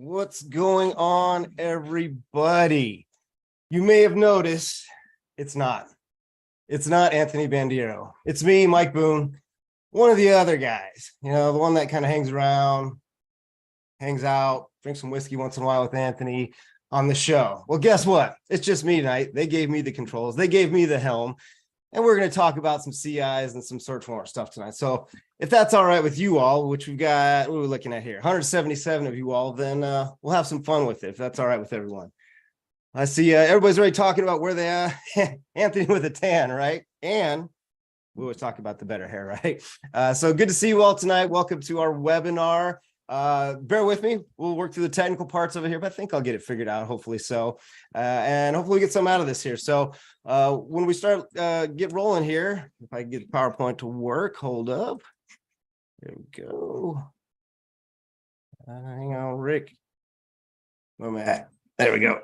What's going on, everybody? You may have noticed it's not Anthony Bandiero. It's me, Mike Boone, one of the other guys, the one that kind of hangs around, hangs out, drinks some whiskey once in a while with Anthony on the show. Well, guess what? It's just me tonight. They gave me the controls. They gave me the helm. And we're going to talk about some CIs and some search warrant stuff tonight. So if that's all right with you all, which we've got, what are we looking at here? 177 of you all, then we'll have some fun with it, if that's all right with everyone. I see everybody's already talking about where they are. Anthony with a tan, right? And we always talk about the better hair, right? So good to see you all tonight. Welcome to our webinar. Bear with me. We'll work through the technical parts of it here, but I think I'll get it figured out, hopefully so. And hopefully get some out of this here. So when we start, get rolling here, if I get PowerPoint to work, hold up. There we go. Hang on, Rick. Where am I at? There we go.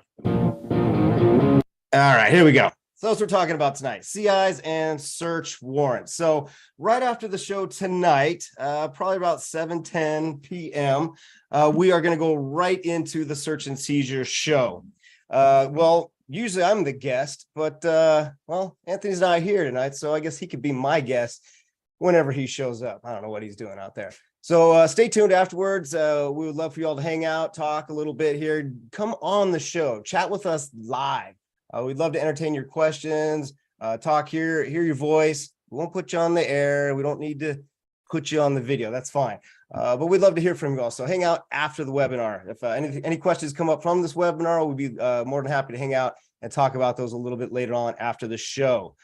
All right, here we go. So that's what we're talking about tonight, CIs and search warrants. So right after the show tonight, probably about 7:10 p.m., we are going to go right into the search and seizure show. Well, usually I'm the guest, but, well, Anthony's not here tonight, so I guess he could be my guest whenever he shows up. I don't know what he's doing out there. So stay tuned afterwards. We would love for you all to hang out, talk a little bit here. Come on the show, chat with us live. We'd love to entertain your questions, talk here, hear your voice. We won't put you on the air. We don't need to put you on the video. That's fine. But we'd love to hear from you all. So hang out after the webinar. If any questions come up from this webinar, we'd be more than happy to hang out and talk about those a little bit later on after the show.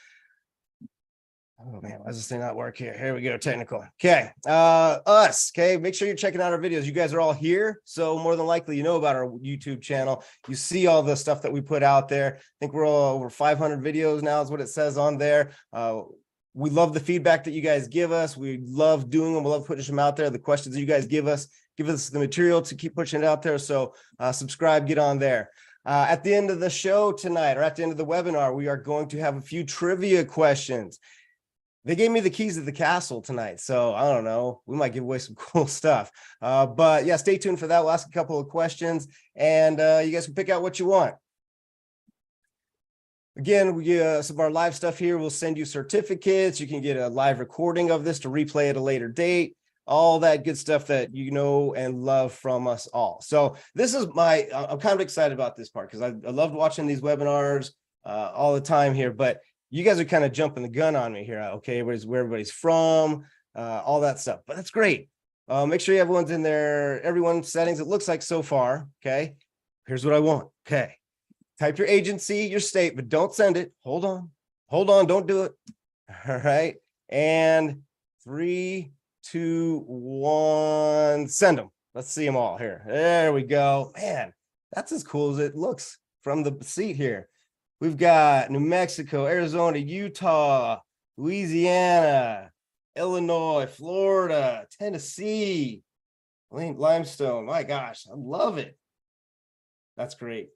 Oh man, why does this thing not work here? Here we go, technical. Okay, okay, make sure you're checking out our videos. You guys are all here, so more than likely you know about our YouTube channel. You see all the stuff that we put out there. I think we're all over 500 videos now is what it says on there. We love the feedback that you guys give us. We love doing them. We love putting them out there. The questions that you guys give us the material to keep pushing it out there. So subscribe, get on there. At the end of the show tonight, or at the end of the webinar, we are going to have a few trivia questions. They gave me the keys to the castle tonight, so I don't know. We might give away some cool stuff. But yeah, stay tuned for that. We'll ask a couple of questions, and you guys can pick out what you want. Again, we some of our live stuff here. We'll send you certificates. You can get a live recording of this to replay at a later date. All that good stuff that you know and love from us all. So this is I'm kind of excited about this part because I loved watching these webinars all the time here, but you guys are kind of jumping the gun on me here. Okay, where everybody's from, all that stuff, but that's great. Make sure everyone's in there, everyone's settings. It looks like so far. Okay, here's what I want. Okay, type your agency, your state, but don't send it. Hold on, don't do it. All right, and 3, 2, 1, send them. Let's see them all here. There we go. Man, that's as cool as it looks from the seat here. We've got New Mexico, Arizona, Utah, Louisiana, Illinois, Florida, Tennessee, Limestone. My gosh, I love it. That's great.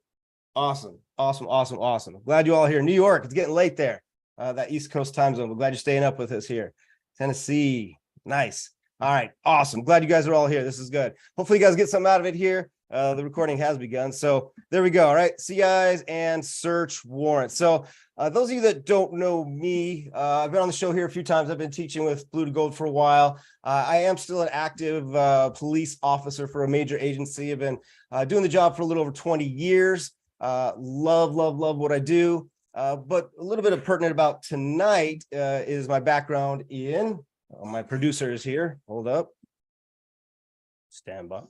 Awesome. Glad you all are here. New York, it's getting late there. That East Coast time zone. We're glad you're staying up with us here. Tennessee, nice. All right, awesome. Glad you guys are all here. This is good. Hopefully you guys get something out of it here. The recording has begun. So there we go. All right. CIs and search warrants. So those of you that don't know me, I've been on the show here a few times. I've been teaching with Blue to Gold for a while. I am still an active police officer for a major agency. I've been doing the job for a little over 20 years. Love what I do. But a little bit of pertinent about tonight is my background in, my producer is here. Hold up. Stand by.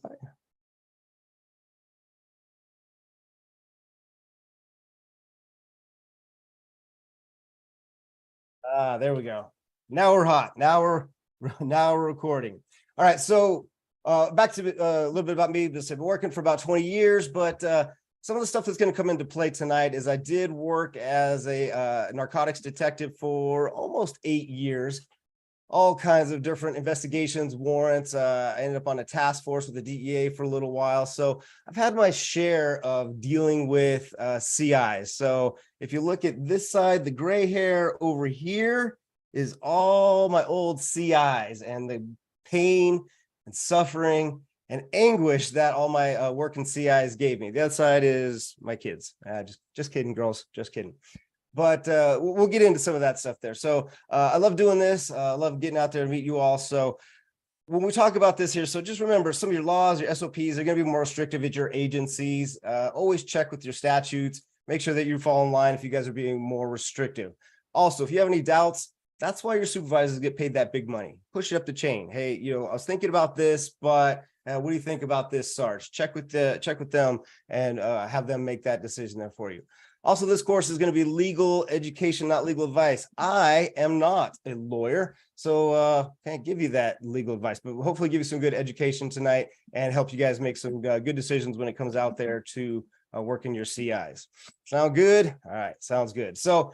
There we go. Now we're hot. Now we're recording. All right. So back to a little bit about me. I've been working for about 20 years, but some of the stuff that's going to come into play tonight is I did work as a narcotics detective for almost 8 years. All kinds of different investigations, warrants. I ended up on a task force with the DEA for a little while. So I've had my share of dealing with CIs. So if you look at this side, the gray hair over here is all my old CIs and the pain and suffering and anguish that all my working CIs gave me. The other side is my kids. Just kidding, girls. Just kidding. But we'll get into some of that stuff there. So I love doing this. I love getting out there and meet you all. So when we talk about this here, so just remember some of your laws, your SOPs are going to be more restrictive at your agencies. Always check with your statutes. Make sure that you fall in line if you guys are being more restrictive. Also, if you have any doubts, that's why your supervisors get paid that big money. Push it up the chain. Hey, I was thinking about this, but what do you think about this, Sarge? Check with them and have them make that decision there for you. Also, this course is going to be legal education, not legal advice. I am not a lawyer, so can't give you that legal advice, but hopefully give you some good education tonight and help you guys make some good decisions when it comes out there to working your CIs. Sound good? All right, sounds good. So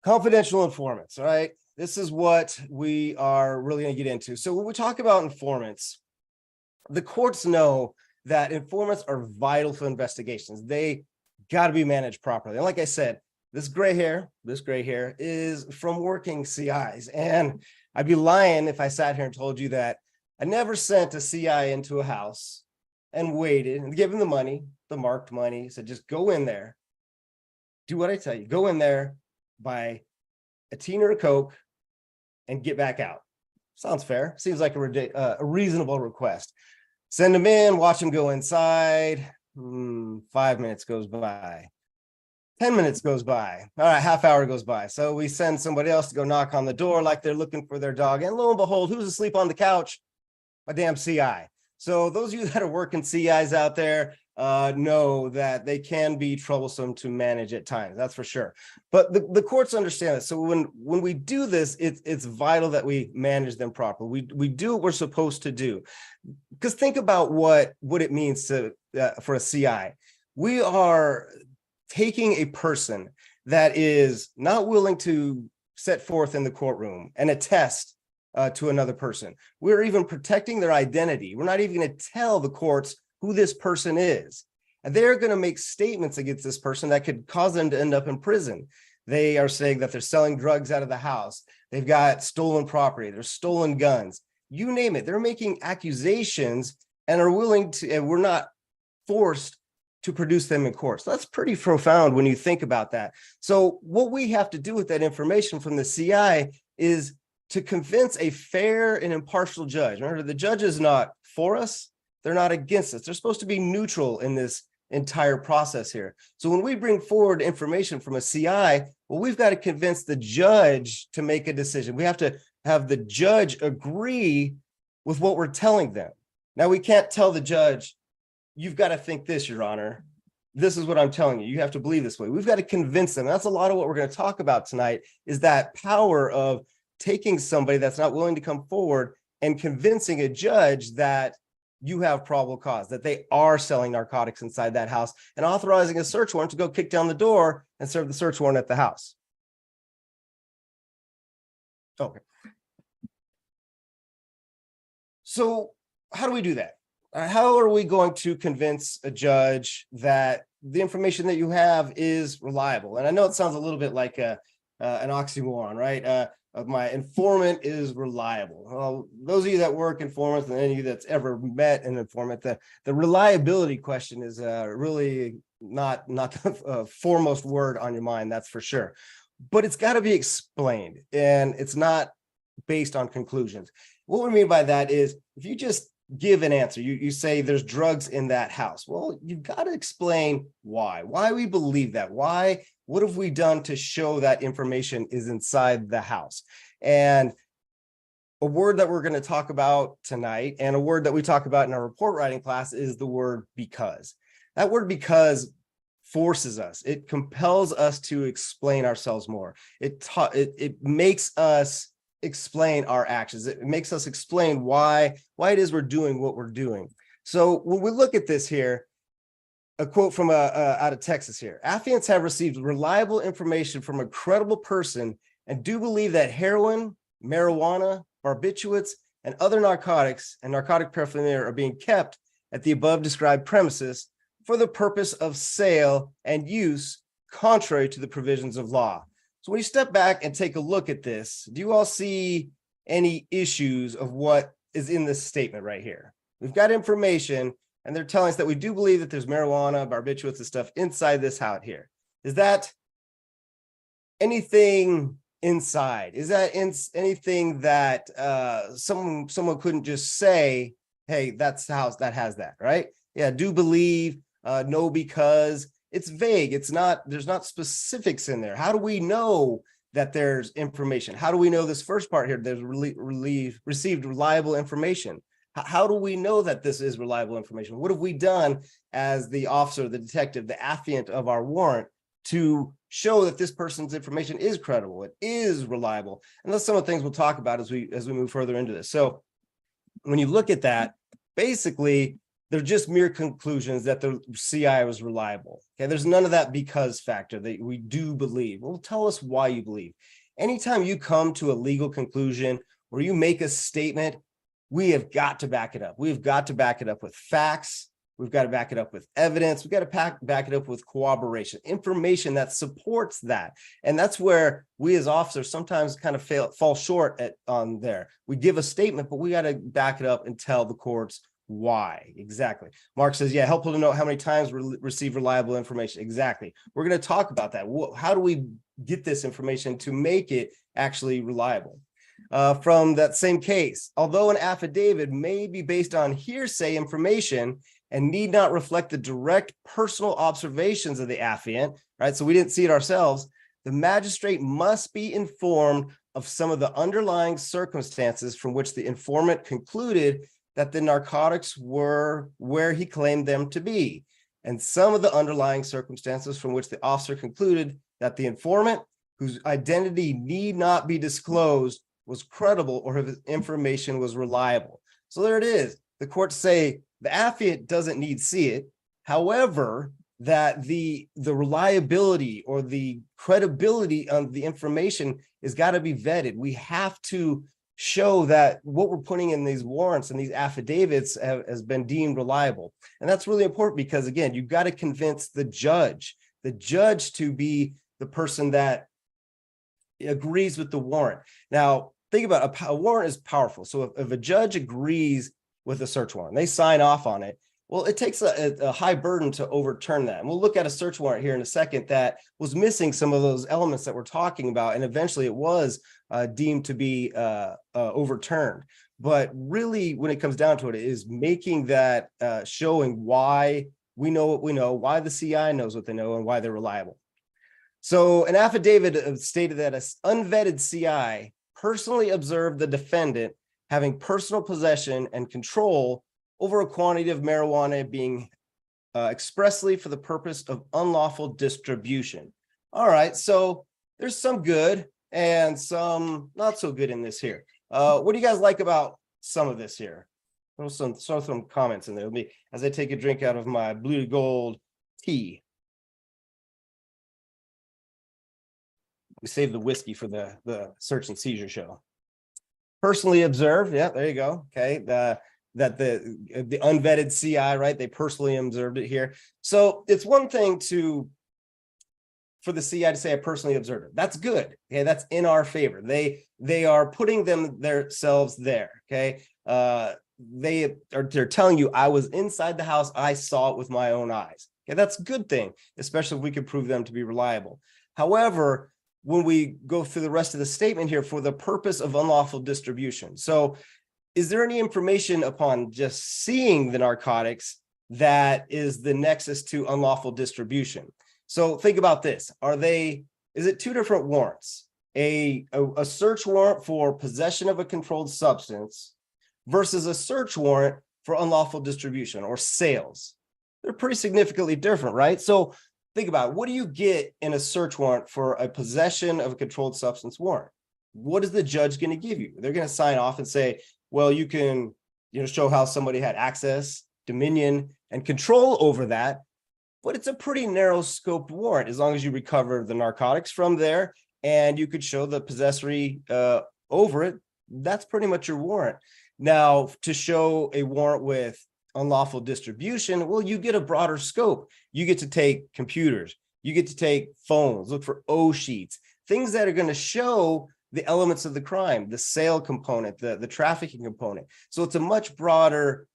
confidential informants, all right? This is what we are really going to get into. So when we talk about informants, the courts know that informants are vital for investigations. They got to be managed properly. And like I said, this gray hair is from working CIs. And I'd be lying if I sat here and told you that I never sent a CI into a house and waited and gave him the money, the marked money, said, just go in there, do what I tell you, go in there, buy a teen or a Coke and get back out. Sounds fair. Seems like a reasonable request. Send them in, watch them go inside. 5 minutes goes by. 10 minutes goes by. All right, half hour goes by. So we send somebody else to go knock on the door like they're looking for their dog. And lo and behold, who's asleep on the couch? A damn CI. So those of you that are working CIs out there know that they can be troublesome to manage at times. That's for sure. But the courts understand it. So when we do this, it's vital that we manage them properly. We do what we're supposed to do. Because think about what it means to for a CI. We are taking a person that is not willing to set forth in the courtroom and attest to another person. We're even protecting their identity. We're not even going to tell the courts who this person is. And they're going to make statements against this person that could cause them to end up in prison. They are saying that they're selling drugs out of the house. They've got stolen property. There's stolen guns. You name it. They're making accusations and are willing to, and we're not forced to produce them in court. So that's pretty profound when you think about that. So what we have to do with that information from the CI is to convince a fair and impartial judge. Remember, the judge is not for us. They're not against us. They're supposed to be neutral in this entire process here. So when we bring forward information from a CI, well, we've got to convince the judge to make a decision. We have to have the judge agree with what we're telling them. Now, we can't tell the judge, you've got to think this, Your Honor. This is what I'm telling you. You have to believe this way. We've got to convince them. That's a lot of what we're going to talk about tonight, is that power of taking somebody that's not willing to come forward and convincing a judge that you have probable cause, that they are selling narcotics inside that house, and authorizing a search warrant to go kick down the door and serve the search warrant at the house. Okay. So how do we do that? How are we going to convince a judge that the information that you have is reliable? And I know it sounds a little bit like an oxymoron, right? My informant is reliable. Well, those of you that work informants and any of you that's ever met an informant, the reliability question is really not the foremost word on your mind, that's for sure. But it's got to be explained, and it's not based on conclusions. What we mean by that is, if you just give an answer, you say there's drugs in that house. Well, you've got to explain why we believe that. Why? What have we done to show that information is inside the house? And a word that we're going to talk about tonight, and a word that we talk about in our report writing class, is the word because. That word because forces us. It compels us to explain ourselves more. It makes us explain our actions. It makes us explain why it is we're doing what we're doing. So when we look at this here, a quote from out of Texas here: affiants have received reliable information from a credible person and do believe that heroin, marijuana, barbiturates, and other narcotics and narcotic paraphernalia are being kept at the above described premises for the purpose of sale and use contrary to the provisions of law. So when you step back and take a look at this, do you all see any issues of what is in this statement right here? We've got information, and they're telling us that we do believe that there's marijuana, barbiturates, and stuff inside this house here. Is that anything inside? Is that anything that someone couldn't just say, hey, that's the house that has that, right? Yeah, do believe, no, because it's vague. It's not, there's not specifics in there. How do we know that there's information? How do we know this first part here, there's received reliable information? How do we know that this is reliable information? What have we done as the officer, the detective, the affiant of our warrant to show that this person's information is credible, it is reliable? And that's some of the things we'll talk about as we move further into this. So when you look at that, basically, they're just mere conclusions that the CI was reliable. Okay, there's none of that because factor that we do believe. Well, tell us why you believe. Anytime you come to a legal conclusion or you make a statement, we have got to back it up. We've got to back it up with facts. We've got to back it up with evidence. We've got to back it up with corroboration, information that supports that. And that's where we as officers sometimes kind of fall short on there. We give a statement, but we got to back it up and tell the courts why. Exactly. Mark says, yeah, helpful to know how many times we receive reliable information. Exactly. We're going to talk about that. How do we get this information to make it actually reliable? From that same case, although an affidavit may be based on hearsay information and need not reflect the direct personal observations of the affiant, right? So we didn't see it ourselves. The magistrate must be informed of some of the underlying circumstances from which the informant concluded that the narcotics were where he claimed them to be, and some of the underlying circumstances from which the officer concluded that the informant, whose identity need not be disclosed, was credible or his information was reliable. So there it is. The courts say the affiant doesn't need to see it. However, that the reliability or the credibility of the information has got to be vetted. We have to show that what we're putting in these warrants and these affidavits has been deemed reliable. And that's really important because, again, you've got to convince the judge to be the person that agrees with the warrant. Now, think about a warrant is powerful. So if a judge agrees with a search warrant, they sign off on it, well, it takes a high burden to overturn that. And we'll look at a search warrant here in a second that was missing some of those elements that we're talking about. And eventually it was deemed to be overturned. But really, when it comes down to it, is making that showing why we know what we know, why the CI knows what they know, and why they're reliable. So an affidavit stated that an unvetted CI personally observed the defendant having personal possession and control over a quantity of marijuana being expressly for the purpose of unlawful distribution. All right, so there's some good and some not so good in this here. What do you guys like about some of this here? Throw some comments in there with me as I take a drink out of my blue gold tea. We saved the whiskey for the search and seizure show. Personally observed, yeah, there you go. Okay, that the unvetted CI, right? They personally observed it here. So it's one thing for the CI to say, I personally observed it. That's good. Okay, that's in our favor. They are putting themselves there. Okay, they're telling you, I was inside the house, I saw it with my own eyes. Okay, that's a good thing, especially if we can prove them to be reliable. However, when we go through the rest of the statement here, for the purpose of unlawful distribution. So is there any information upon just seeing the narcotics that is the nexus to unlawful distribution? So think about this. Is it two different warrants? A search warrant for possession of a controlled substance versus a search warrant for unlawful distribution or sales. They're pretty significantly different, right? So think about it. What do you get in a search warrant for a possession of a controlled substance warrant? What is the judge going to give you? They're going to sign off and say, well, you can, show how somebody had access, dominion, and control over that. But it's a pretty narrow scoped warrant as long as you recover the narcotics from there and you could show the possessory over it. That's pretty much your warrant. Now, to show a warrant with unlawful distribution, well, you get a broader scope. You get to take computers, you get to take phones, look for O sheets, things that are going to show the elements of the crime, the sale component, the trafficking component. So it's a much broader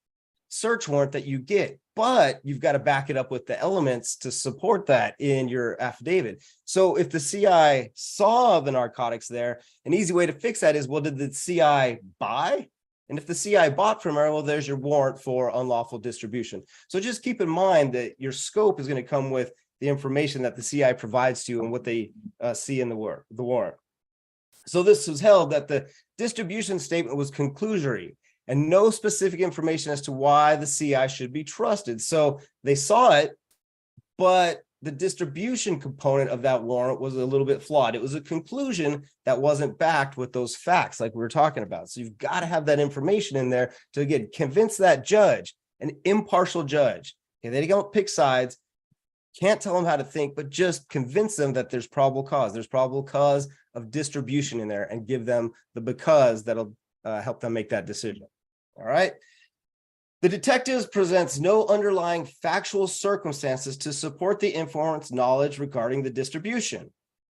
search warrant that you get, but you've got to back it up with the elements to support that in your affidavit. So if the CI saw the narcotics there, an easy way to fix that is, well, did the CI buy? And if the CI bought from her, well, there's your warrant for unlawful distribution. So just keep in mind that your scope is going to come with the information that the CI provides to you and what they see in the warrant. So this was held that the distribution statement was conclusory and no specific information as to why the CI should be trusted. So they saw it, but the distribution component of that warrant was a little bit flawed. It was a conclusion that wasn't backed with those facts like we were talking about. So you've got to have that information in there to, again, convince that judge, an impartial judge. Okay, they don't pick sides, can't tell them how to think, but just convince them that there's probable cause. There's probable cause of distribution in there, and give them the because that'll help them make that decision. All right. The detectives presents no underlying factual circumstances to support the informant's knowledge regarding the distribution,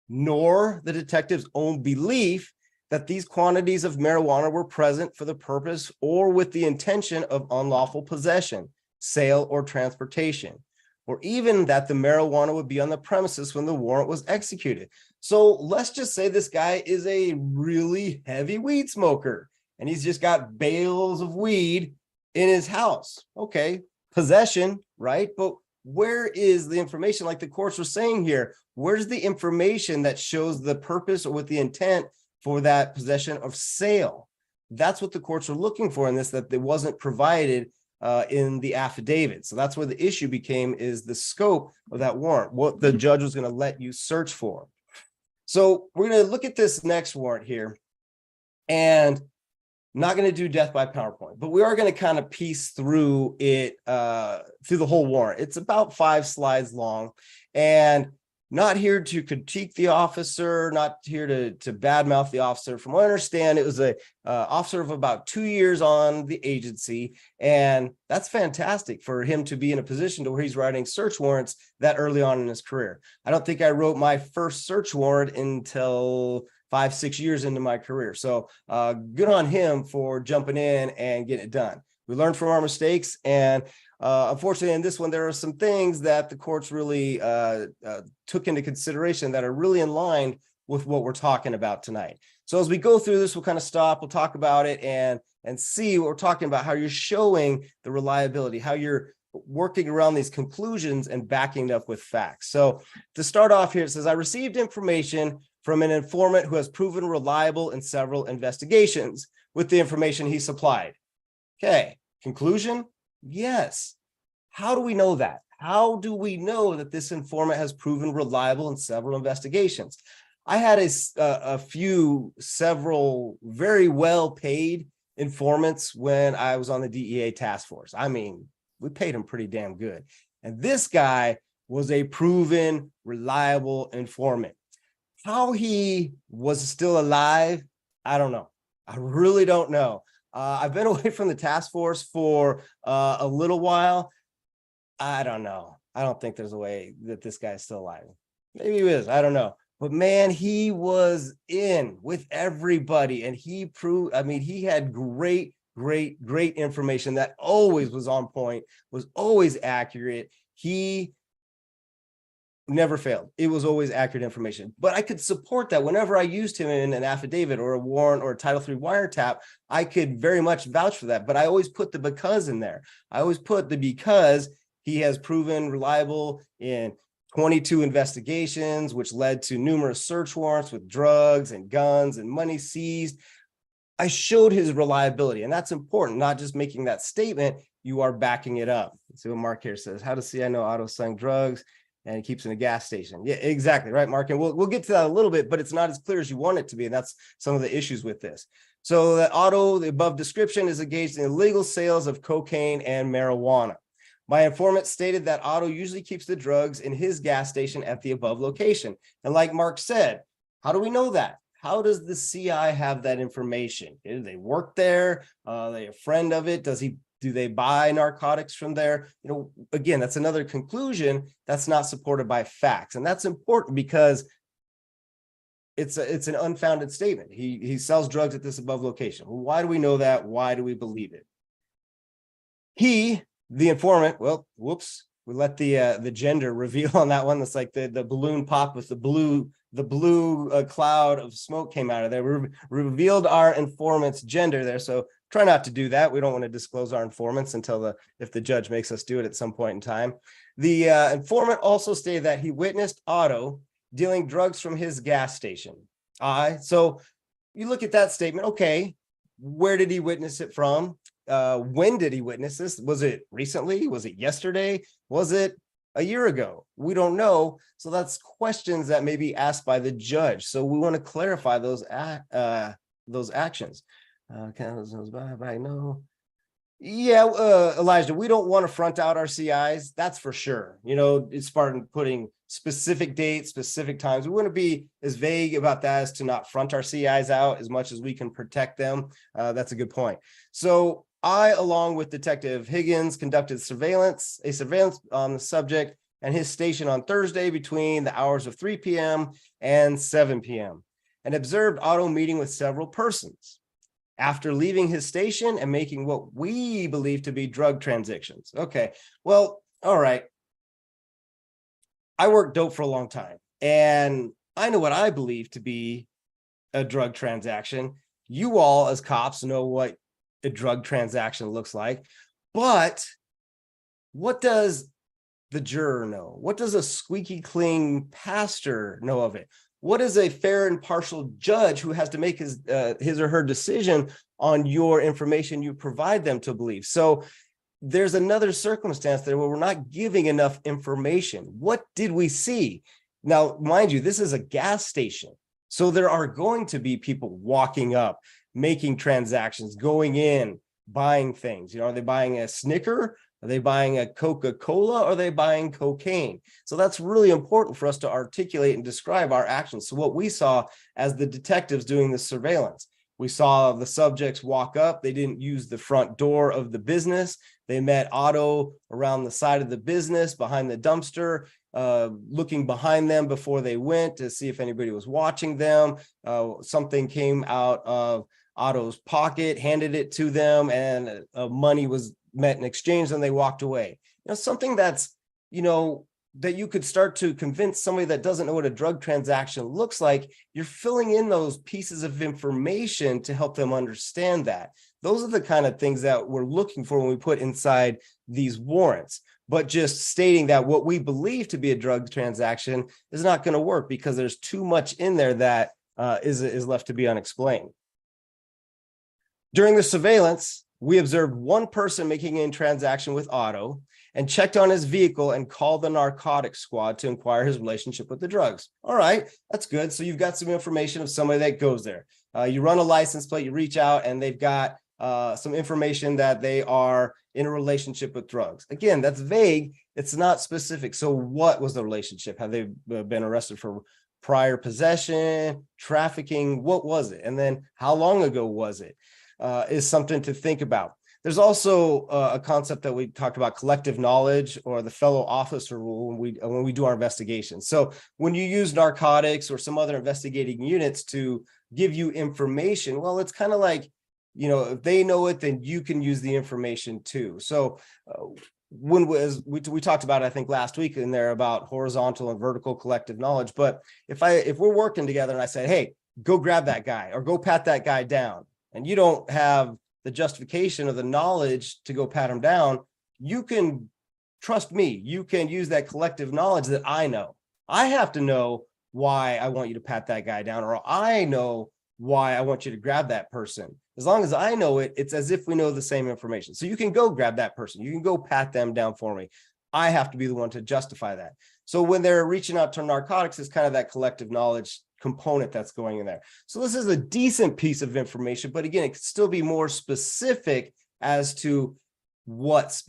nor the detective's own belief that these quantities of marijuana were present for the purpose or with the intention of unlawful possession, sale, or transportation, or even that the marijuana would be on the premises when the warrant was executed. So let's just say this guy is a really heavy weed smoker, and he's just got bales of weed in his house. Okay, possession, right? But where is the information, like the courts were saying here? Where's the information that shows the purpose or with the intent for that possession of sale? That's what the courts were looking for in this, that it wasn't provided in the affidavit. So that's where the issue became, is the scope of that warrant, what the judge was going to let you search for. So we're going to look at this next warrant here, and not going to do death by PowerPoint, but we are going to kind of piece through it, through the whole warrant. It's about 5 slides long, and not here to critique the officer, not here to badmouth the officer. From what I understand, it was a officer of about 2 years on the agency, and that's fantastic for him to be in a position to where he's writing search warrants that early on in his career. I don't think I wrote my first search warrant until 5-6 years into my career. So good on him for jumping in and getting it done. We learned from our mistakes, and unfortunately in this one, there are some things that the courts really took into consideration that are really in line with what we're talking about tonight. So as we go through this, we'll kind of stop, we'll talk about it and see what we're talking about, how you're showing the reliability, how you're working around these conclusions and backing it up with facts. So to start off here, it says, I received information from an informant who has proven reliable in several investigations with the information he supplied. Okay, conclusion? Yes. How do we know that? How do we know that this informant has proven reliable in several investigations? I had several very well paid informants when I was on the DEA task force. I mean, we paid him pretty damn good. And this guy was a proven, reliable informant. How he was still alive, I don't know. I really don't know. I've been away from the task force for a little while. I don't know. I don't think there's a way that this guy's still alive. Maybe he is. I don't know. But man, he was in with everybody, and he proved, I mean, he had great information that always was on point, was always accurate. He never failed. It was always accurate information. But I could support that whenever I used him in an affidavit or a warrant or a Title III wiretap. I could very much vouch for that. But I always put the because in there. I always put the because he has proven reliable in 22 investigations, which led to numerous search warrants with drugs and guns and money seized. I showed his reliability, and that's important, not just making that statement, you are backing it up. Let's see what Mark here says. How does CI know Otto's selling drugs and he keeps in a gas station? Yeah, exactly, right, Mark? And we'll get to that a little bit, but it's not as clear as you want it to be, and that's some of the issues with this. So that Otto, the above description, is engaged in illegal sales of cocaine and marijuana. My informant stated that Otto usually keeps the drugs in his gas station at the above location. And like Mark said, how do we know that? How does the CI have that information? Do they work there? Are they a friend of it? Do they buy narcotics from there? You know, again, that's another conclusion that's not supported by facts. And that's important because it's an unfounded statement. He sells drugs at this above location. Why do we know that? Why do we believe it? The informant, well, whoops, we let the gender reveal on that one. That's like the balloon pop with the blue cloud of smoke came out of there. We revealed our informant's gender there. So try not to do that. We don't want to disclose our informants until if the judge makes us do it at some point in time. The informant also stated that he witnessed Otto dealing drugs from his gas station. So you look at that statement. Okay, where did he witness it from? When did he witness this? Was it recently? Was it yesterday? Was it a year ago? We don't know. So that's questions that may be asked by the judge. So we want to clarify those actions. No. Yeah, Elijah, we don't want to front out our CIs. That's for sure. You know, it's part of putting specific dates, specific times. We want to be as vague about that as to not front our CIs out as much as we can protect them. That's a good point. So I, along with Detective Higgins, conducted a surveillance on the subject and his station on Thursday between the hours of 3 p.m. and 7 p.m. and observed Otto meeting with several persons after leaving his station and making what we believe to be drug transactions. Okay, well, all right. I worked dope for a long time, and I know what I believe to be a drug transaction. You all, as cops, know what a drug transaction looks like, but what does the juror know? What does a squeaky clean pastor know of it? What is a fair and partial judge who has to make his or her decision on your information you provide them to believe? So there's another circumstance there where we're not giving enough information. What did we see? Now, mind you, this is a gas station. So there are going to be people walking up, making transactions, going in, buying things. You know, are they buying a Snicker? Are they buying a Coca-Cola? Or are they buying cocaine? So that's really important for us to articulate and describe our actions. So what we saw as the detectives doing the surveillance, we saw the subjects walk up. They didn't use the front door of the business. They met Otto around the side of the business, behind the dumpster, looking behind them before they went to see if anybody was watching them. Something came out of Otto's pocket, handed it to them, and money was met in exchange, and they walked away. You know, something that's, you know, that you could start to convince somebody that doesn't know what a drug transaction looks like. You're filling in those pieces of information to help them understand that. Those are the kind of things that we're looking for when we put inside these warrants. But just stating that what we believe to be a drug transaction is not going to work because there's too much in there that is left to be unexplained. During the surveillance, we observed one person making a transaction with Otto and checked on his vehicle and called the narcotics squad to inquire his relationship with the drugs. All right, that's good. So you've got some information of somebody that goes there. You run a license plate, you reach out, and they've got some information that they are in a relationship with drugs. Again, that's vague. It's not specific. So what was the relationship? Have they been arrested for prior possession, trafficking? What was it? And then how long ago was it? Is something to think about. There's also a concept that we talked about, collective knowledge, or the fellow officer rule when we do our investigations. So when you use narcotics or some other investigating units to give you information, well, it's kind of like, you know, if they know it, then you can use the information too. So when we talked about, I think last week in there, about horizontal and vertical collective knowledge. But if we're working together and I said, hey, go grab that guy or go pat that guy down, and you don't have the justification or the knowledge to go pat him down, you can trust me. You can use that collective knowledge that I know. I have to know why I want you to pat that guy down, or I know why I want you to grab that person. As long as I know it, it's as if we know the same information. So you can go grab that person. You can go pat them down for me. I have to be the one to justify that. So when they're reaching out to narcotics, it's kind of that collective knowledge component that's going in there. So this is a decent piece of information, but again, it could still be more specific as to what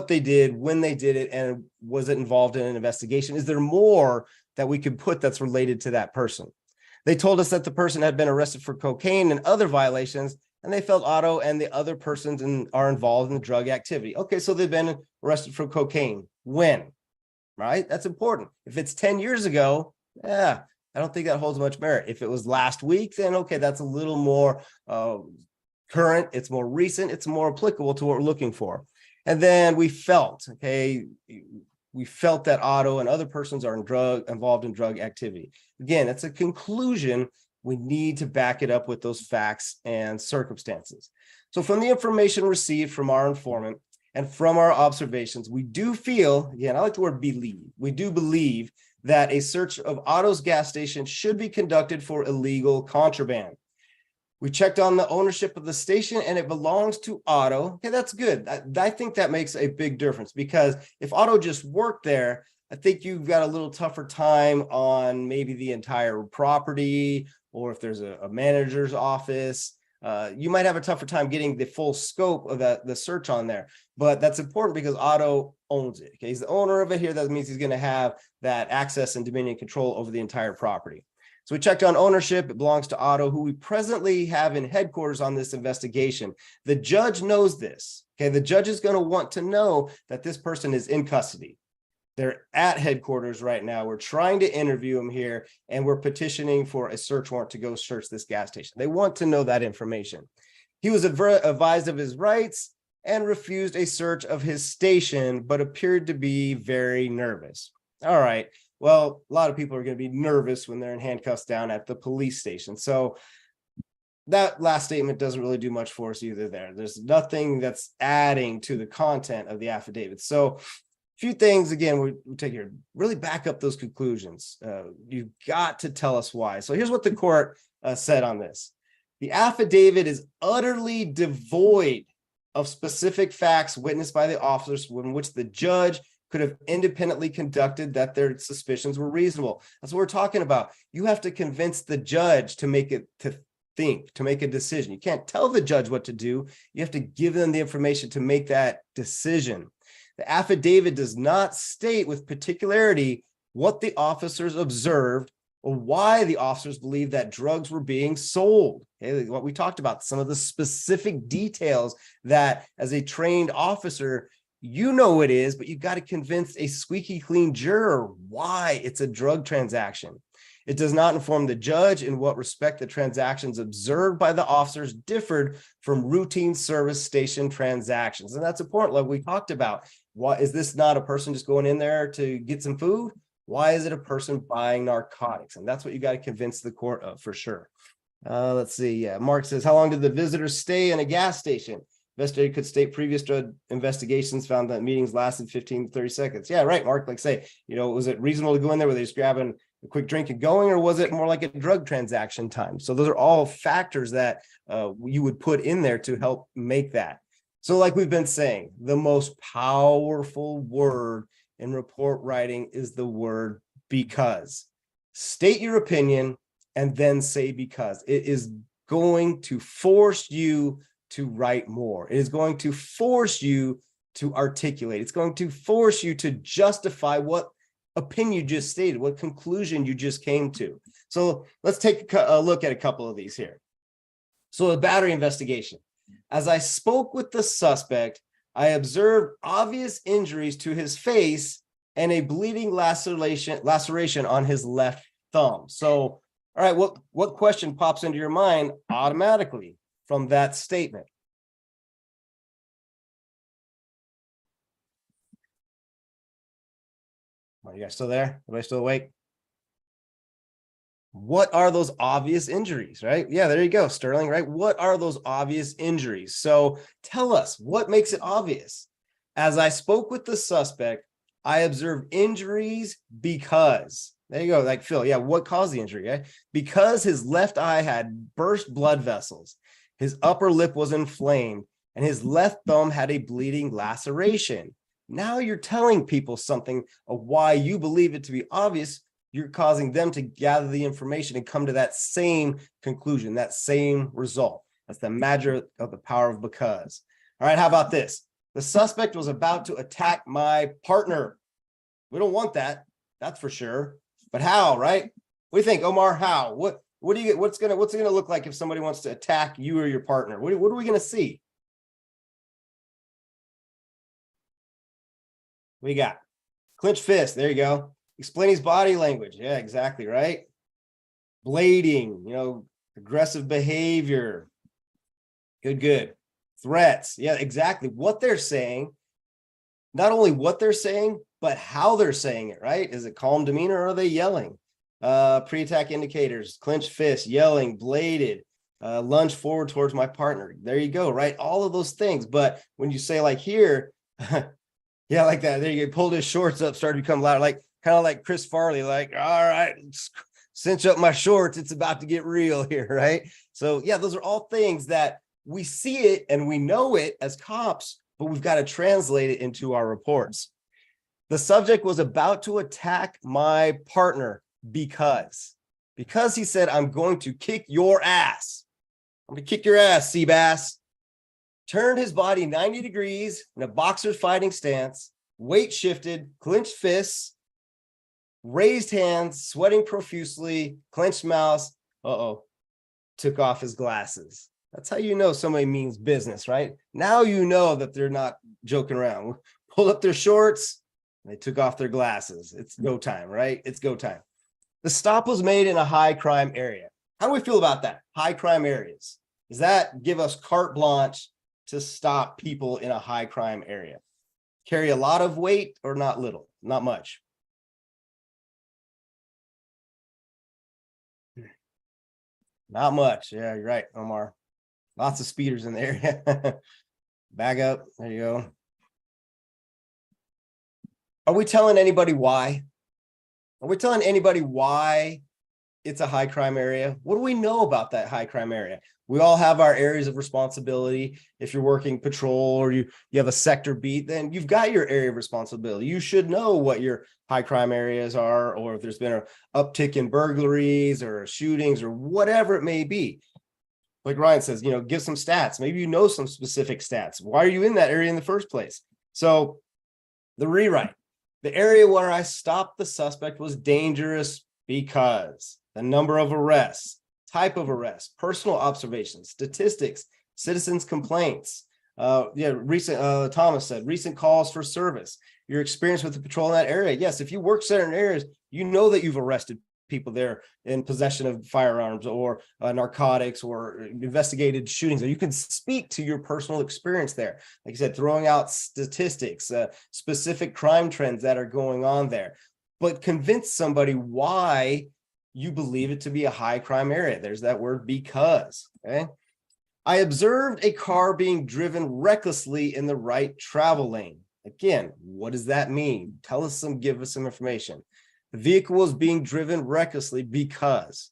they did, when they did it, and was it involved in an investigation? Is there more that we could put that's related to that person? They told us that the person had been arrested for cocaine and other violations, and they felt Otto and the other persons are involved in the drug activity. Okay, so they've been arrested for cocaine. When? Right? That's important. If it's 10 years ago, yeah, I don't think that holds much merit. If it was last week, then okay, that's a little more current. It's more recent. It's more applicable to what we're looking for. And then we felt, okay, we felt that Otto and other persons are involved in drug activity. Again, it's a conclusion. We need to back it up with those facts and circumstances. So from the information received from our informant and from our observations, we do feel, again, I like the word believe, we do believe that a search of Otto's gas station should be conducted for illegal contraband. We checked on the ownership of the station and it belongs to Otto. Okay, that's good. I think that makes a big difference, because if Otto just worked there, I think you've got a little tougher time on maybe the entire property, or if there's a manager's office, you might have a tougher time getting the full scope of the search on there. But that's important because Otto owns it. Okay, he's the owner of it here. That means he's going to have that access and dominion control over the entire property. So we checked on ownership. It belongs to Otto, who we presently have in headquarters on this investigation. The judge knows this. Okay, the judge is going to want to know that this person is in custody. They're at headquarters right now. We're trying to interview him here, and we're petitioning for a search warrant to go search this gas station. They want to know that information. He was advised of his rights and refused a search of his station, but appeared to be very nervous. All right. Well, a lot of people are going to be nervous when they're in handcuffs down at the police station. So that last statement doesn't really do much for us either there. There's nothing that's adding to the content of the affidavit. So a few things, again, we take here, really back up those conclusions. You've got to tell us why. So here's what the court said on this. The affidavit is utterly devoid of specific facts witnessed by the officers in which the judge could have independently conducted that their suspicions were reasonable. That's what we're talking about. You have to convince the judge to make it, to think, to make a decision. You can't tell the judge what to do. You have to give them the information to make that decision. The affidavit does not state with particularity what the officers observed or why the officers believed that drugs were being sold. Okay, what we talked about, some of the specific details that as a trained officer, you know it is, but you've got to convince a squeaky clean juror why it's a drug transaction. It does not inform the judge in what respect the transactions observed by the officers differed from routine service station transactions. And that's important, like we talked about. Why is this not a person just going in there to get some food? Why is it a person buying narcotics? And that's what you got to convince the court of for sure. Let's see. Yeah, Mark says, how long did the visitors stay in a gas station? Investigator could state previous drug investigations found that meetings lasted 15 to 30 seconds. Yeah, right, Mark. Like say, was it reasonable to go in there? Were they just grabbing a quick drink and going, or was it more like a drug transaction time? So those are all factors that you would put in there to help make that. So like we've been saying, the most powerful word in report writing is the word because. State your opinion and then say because. It is going to force you to write more. It is going to force you to articulate. It's going to force you to justify what opinion you just stated, what conclusion you just came to. So let's take a look at a couple of these here. So a battery investigation. As I spoke with the suspect, I observed obvious injuries to his face and a bleeding laceration on his left thumb. So, all right, what question pops into your mind automatically from that statement? Are you guys still there? Everybody still awake? What are those obvious injuries, right? Yeah, there you go, Sterling, right? What are those obvious injuries? So tell us, what makes it obvious? As I spoke with the suspect, I observed injuries because, there you go, like Phil, yeah, what caused the injury? Okay? Because his left eye had burst blood vessels, his upper lip was inflamed, and his left thumb had a bleeding laceration. Now you're telling people something of why you believe it to be obvious. You're causing them to gather the information and come to that same conclusion, that same result. That's the magic of the power of because. All right, how about this? The suspect was about to attack my partner. We don't want that, that's for sure. But how, right? What do you think, Omar? How? What do you get? What's it gonna look like if somebody wants to attack you or your partner? What are we gonna see? We got clenched fist. There you go. Explain his body language. Yeah, exactly, right? Blading, aggressive behavior. Good. Threats. Yeah, exactly. What they're saying not only what they're saying, but how they're saying it, right? Is it calm demeanor or are they yelling? Pre-attack indicators, clenched fist, yelling, bladed, lunge forward towards my partner. There you go, right? All of those things. But when you say like here, yeah, like that, there you go, pulled his shorts up, started to become louder, like kind of like Chris Farley, like, all right, cinch up my shorts, it's about to get real here, right? So yeah, those are all things that we see it and we know it as cops, but we've got to translate it into our reports. The subject was about to attack my partner because he said, I'm going to kick your ass. I'm going to kick your ass, Seabass. Turned his body 90 degrees in a boxer's fighting stance, weight shifted, clenched fists, raised hands, sweating profusely, clenched mouth. Took off his glasses. That's how you know somebody means business, right? Now you know that they're not joking around. Pulled up their shorts, and they took off their glasses. It's go time, right? It's go time. The stop was made in a high crime area. How do we feel about that? High crime areas. Does that give us carte blanche to stop people in a high crime area? Carry a lot of weight or not little? Not much. Not much. Yeah, you're right, Omar. Lots of speeders in the area. Back up. There you go. Are we telling anybody why? Are we telling anybody why it's a high crime area? What do we know about that high crime area? We all have our areas of responsibility. If you're working patrol or you have a sector beat, then you've got your area of responsibility. You should know what your high crime areas are, or if there's been an uptick in burglaries or shootings or whatever it may be. Like Ryan says, give some stats. Maybe you know some specific stats. Why are you in that area in the first place? So the rewrite. The area where I stopped the suspect was dangerous because the number of arrests, type of arrest, personal observations, statistics, citizens' complaints. Thomas said, recent calls for service, your experience with the patrol in that area. Yes, if you work certain areas, you know that you've arrested people there in possession of firearms or narcotics or investigated shootings, or you can speak to your personal experience there. Like I said, throwing out statistics, specific crime trends that are going on there, but convince somebody why you believe it to be a high crime area. There's that word because, okay? I observed a car being driven recklessly in the right travel lane. Again, what does that mean? Give us some information. The vehicle was being driven recklessly because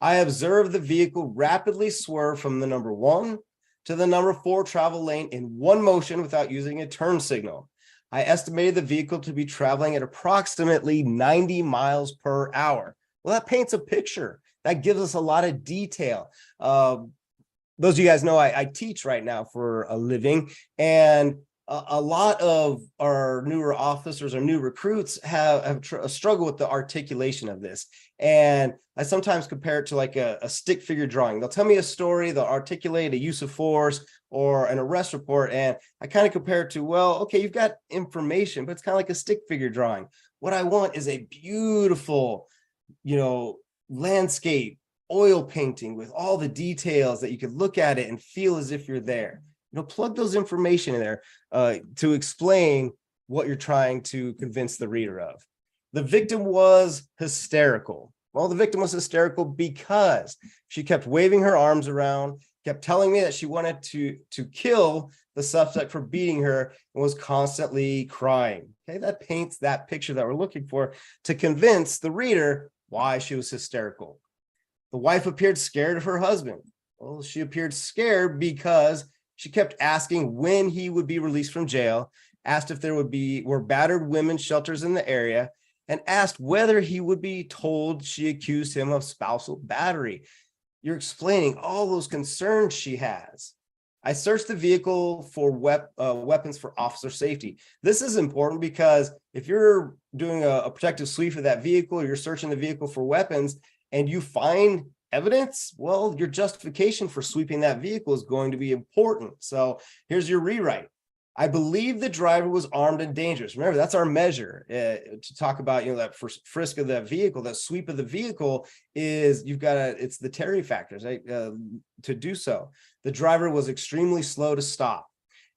I observed the vehicle rapidly swerve from the number 1 to the number 4 travel lane in one motion without using a turn signal. I estimated the vehicle to be traveling at approximately 90 miles per hour. Well, that paints a picture. That gives us a lot of detail. Those of you guys know I teach right now for a living, and a lot of our newer officers or new recruits have a struggle with the articulation of this. And I sometimes compare it to like a stick figure drawing. They'll tell me a story, they'll articulate a use of force or an arrest report. And I kind of compare it to, well, okay, you've got information, but it's kind of like a stick figure drawing. What I want is a beautiful, landscape, oil painting with all the details that you could look at it and feel as if you're there. Plug those information in there to explain what you're trying to convince the reader of. The victim was hysterical. Well, the victim was hysterical because she kept waving her arms around, kept telling me that she wanted to kill the suspect for beating her, and was constantly crying. Okay, that paints that picture that we're looking for to convince the reader why she was hysterical. The wife appeared scared of her husband. Well, she appeared scared because she kept asking when he would be released from jail, asked if there were battered women's shelters in the area, and asked whether he would be told she accused him of spousal battery. You're explaining all those concerns she has. I searched the vehicle for weapons for officer safety. This is important because if you're doing a protective sweep of that vehicle, you're searching the vehicle for weapons, and you find evidence, well, your justification for sweeping that vehicle is going to be important. So here's your rewrite. I believe the driver was armed and dangerous. Remember, that's our measure to talk about, that frisk of that vehicle, that sweep of the vehicle is it's the Terry factors, right? To do so. The driver was extremely slow to stop.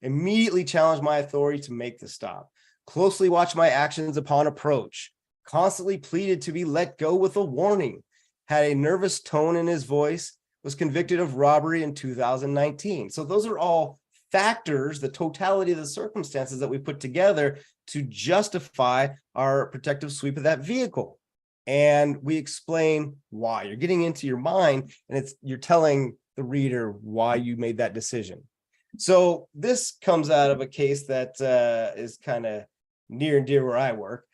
immediately challenged my authority to make the stop, closely watched my actions upon approach, constantly pleaded to be let go with a warning, had a nervous tone in his voice, was convicted of robbery in 2019. So those are all factors, the totality of the circumstances that we put together to justify our protective sweep of that vehicle. And we explain why. You're getting into your mind, and you're telling the reader why you made that decision. So this comes out of a case that is kind of near and dear where I work,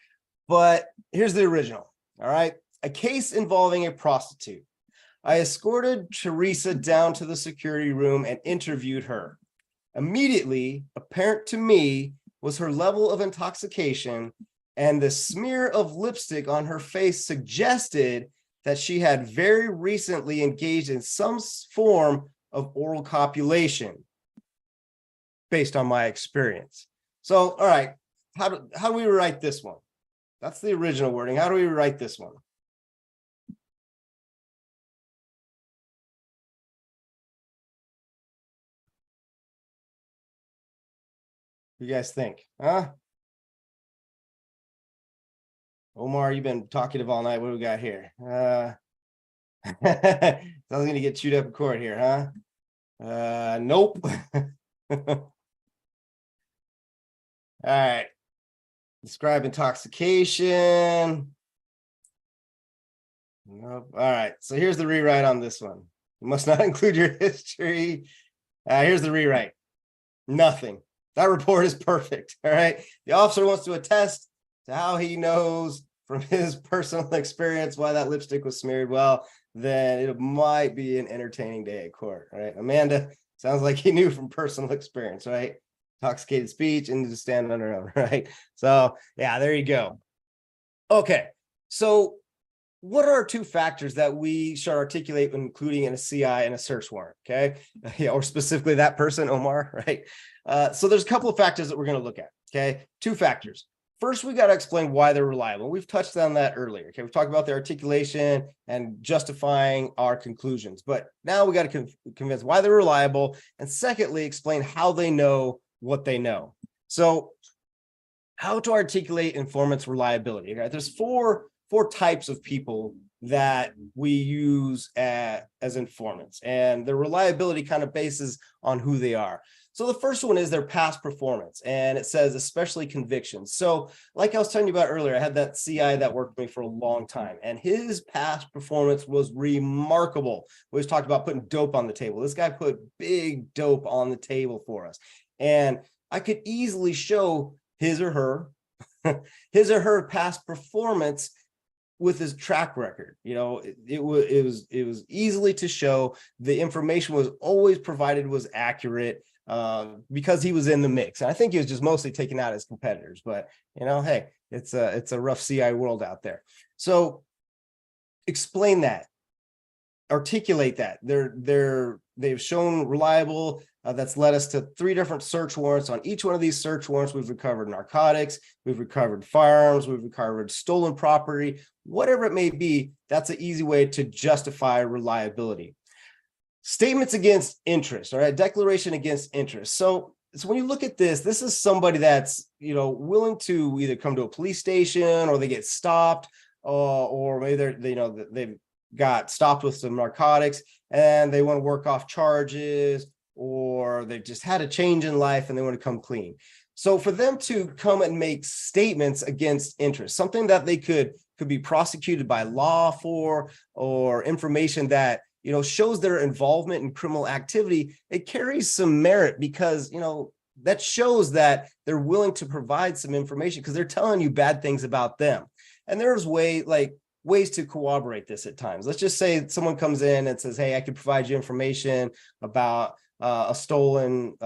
but here's the original. All right. A case involving a prostitute. I escorted Teresa down to the security room and interviewed her. Immediately apparent to me was her level of intoxication, and the smear of lipstick on her face suggested that she had very recently engaged in some form of oral copulation, based on my experience. So, all right, how do we write this one? That's the original wording. How do we write this one? You guys think, huh? Omar, you've been talkative all night. What do we got here? Sounds gonna get chewed up in court here, huh? Nope. All right. Describe intoxication. Nope. All right. So here's the rewrite on this one. You must not include your history. Here's the rewrite. Nothing. That report is perfect. All right. The officer wants to attest to how he knows from his personal experience why that lipstick was smeared. Well, then it might be an entertaining day at court. All right. Amanda, sounds like he knew from personal experience, right? Intoxicated speech and to stand on her own, right? So yeah, there you go. Okay. So what are two factors that we should articulate when including in a CI and a search warrant? Okay. Yeah, or specifically that person, Omar, right? So there's a couple of factors that we're going to look at. Okay. Two factors. First, we got to explain why they're reliable. We've touched on that earlier. Okay. We've talked about their articulation and justifying our conclusions, but now we got to convince why they're reliable. And secondly, explain how they know what they know. So how to articulate informants' reliability. Right? There's four types of people that we use as informants, and their reliability kind of bases on who they are. So the first one is their past performance, and it says especially convictions. So like I was telling you about earlier, I had that CI that worked with me for a long time, and his past performance was remarkable. We always talked about putting dope on the table. This guy put big dope on the table for us, and I could easily show his or her past performance with his track record. You know, it was easily to show. The information was always provided was accurate because he was in the mix. And I think he was just mostly taking out his competitors, but you know, hey, it's a rough CI world out there. So explain that, articulate that. They've shown reliable. That's led us to 3 different search warrants. On each one of these search warrants, we've recovered narcotics, we've recovered firearms, we've recovered stolen property, whatever it may be. That's an easy way to justify reliability. Statements against interest, all right, declaration against interest. So when you look at this is somebody that's, you know, willing to either come to a police station or they get stopped, or maybe they've got stopped with some narcotics and they want to work off charges, or they've just had a change in life and they want to come clean. So for them to come and make statements against interest, something that they could be prosecuted by law for, or information that, you know, shows their involvement in criminal activity, it carries some merit because, you know, that shows that they're willing to provide some information because they're telling you bad things about them. And there's ways to corroborate this at times. Let's just say someone comes in and says, hey, I could provide you information about a stolen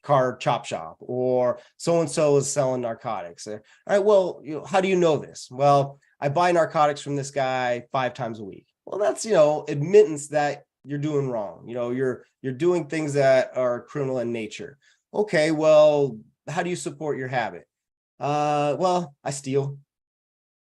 car chop shop, or so-and-so is selling narcotics. All right, well, you know, how do you know this? Well, I buy narcotics from this guy 5 times a week. Well, that's, you know, admittance that you're doing wrong. You know, you're doing things that are criminal in nature. Okay, well, how do you support your habit? Well, I steal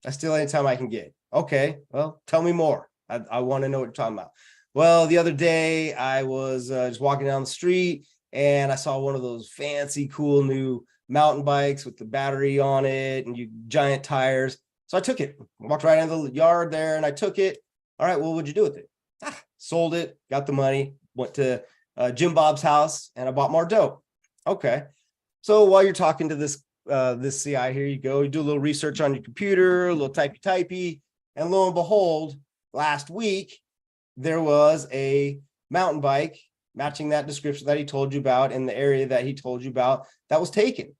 anytime I can get. Okay, well, tell me more. I want to know what you're talking about. Well, the other day I was just walking down the street and I saw one of those fancy, cool new mountain bikes with the battery on it and you giant tires. So I took it, walked right into the yard there, and I took it. All right, well, what'd you do with it? Sold it, got the money, went to Jim Bob's house, and I bought more dope. Okay, so while you're talking to this CI, here you go. You do a little research on your computer, a little typey, and lo and behold, last week there was a mountain bike matching that description that he told you about in the area that he told you about that was taken.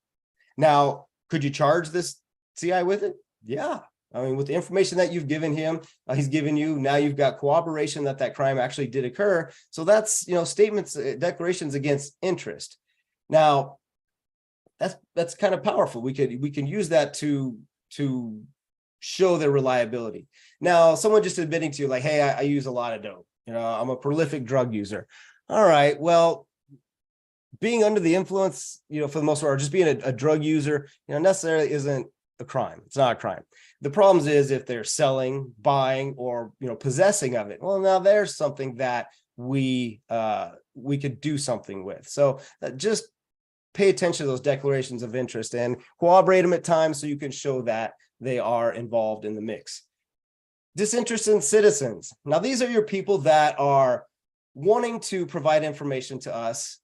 Now, could you charge this CI with it? Yeah. I mean, with the information that you've given him, he's given you, now you've got corroboration that that crime actually did occur. So that's, statements, declarations against interest. Now, that's kind of powerful. We can use that to show their reliability. Now, someone just admitting to you like, hey, I use a lot of dope. I'm a prolific drug user. All right, well, being under the influence, for the most part, or just being a drug user, necessarily isn't a crime. It's not a crime. The problem is if they're selling, buying, or possessing of it. Well, now there's something that we could do something with. So just pay attention to those declarations of interest and corroborate them at times so you can show that they are involved in the mix. Disinterested citizens. Now, these are your people that are wanting to provide information to us,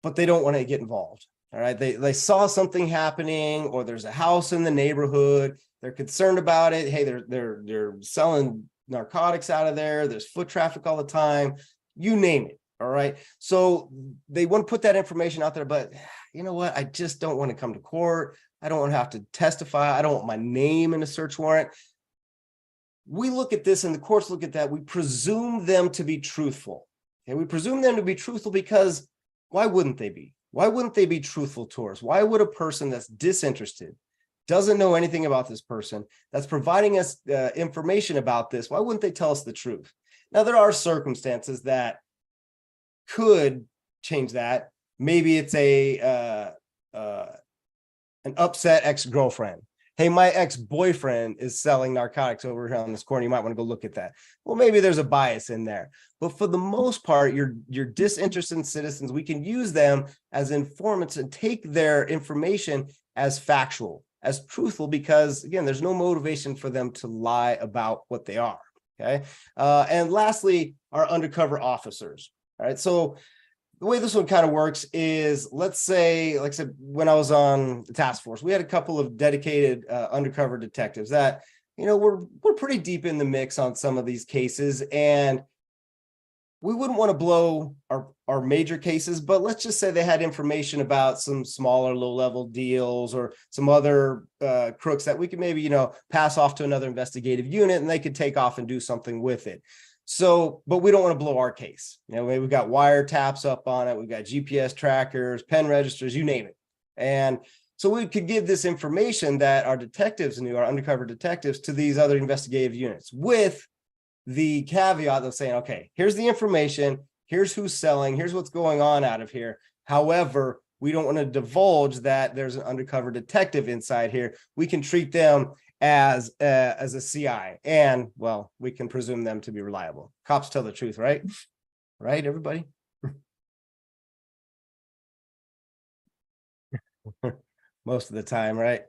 but they don't want to get involved. All right, they saw something happening, or there's a house in the neighborhood. They're concerned about it. Hey, they're selling narcotics out of there. There's foot traffic all the time. You name it. All right. So they want to put that information out there, but you know what? I just don't want to come to court. I don't want to have to testify. I don't want my name in a search warrant. We look at this and the courts look at that. We presume them to be truthful. And we presume them to be truthful because why wouldn't they be? Why wouldn't they be truthful to us? Why would a person that's disinterested, doesn't know anything about this person, that's providing us information about this, why wouldn't they tell us the truth? Now, there are circumstances that could change that. Maybe it's an upset ex-girlfriend. Hey, my ex-boyfriend is selling narcotics over here on this corner. You might want to go look at that. Well, maybe there's a bias in there. But for the most part, your disinterested citizens, we can use them as informants and take their information as factual, as truthful, because, again, there's no motivation for them to lie about what they are. Okay. And lastly, our undercover officers. All right. So the way this one kind of works is, let's say, like I said, when I was on the task force, we had a couple of dedicated undercover detectives that, we're pretty deep in the mix on some of these cases, and we wouldn't want to blow our major cases, but let's just say they had information about some smaller low-level deals or some other crooks that we could maybe, pass off to another investigative unit and they could take off and do something with it. So, but we don't want to blow our case. We've got wiretaps up on it. We've got GPS trackers, pen registers, you name it. And so we could give this information that our detectives knew, our undercover detectives, to these other investigative units with the caveat of saying, okay, here's the information, here's who's selling, here's what's going on out of here. However, we don't want to divulge that there's an undercover detective inside here. We can treat them as a CI, and well, we can presume them to be reliable. Cops tell the truth, right? Right, everybody? Most of the time, right?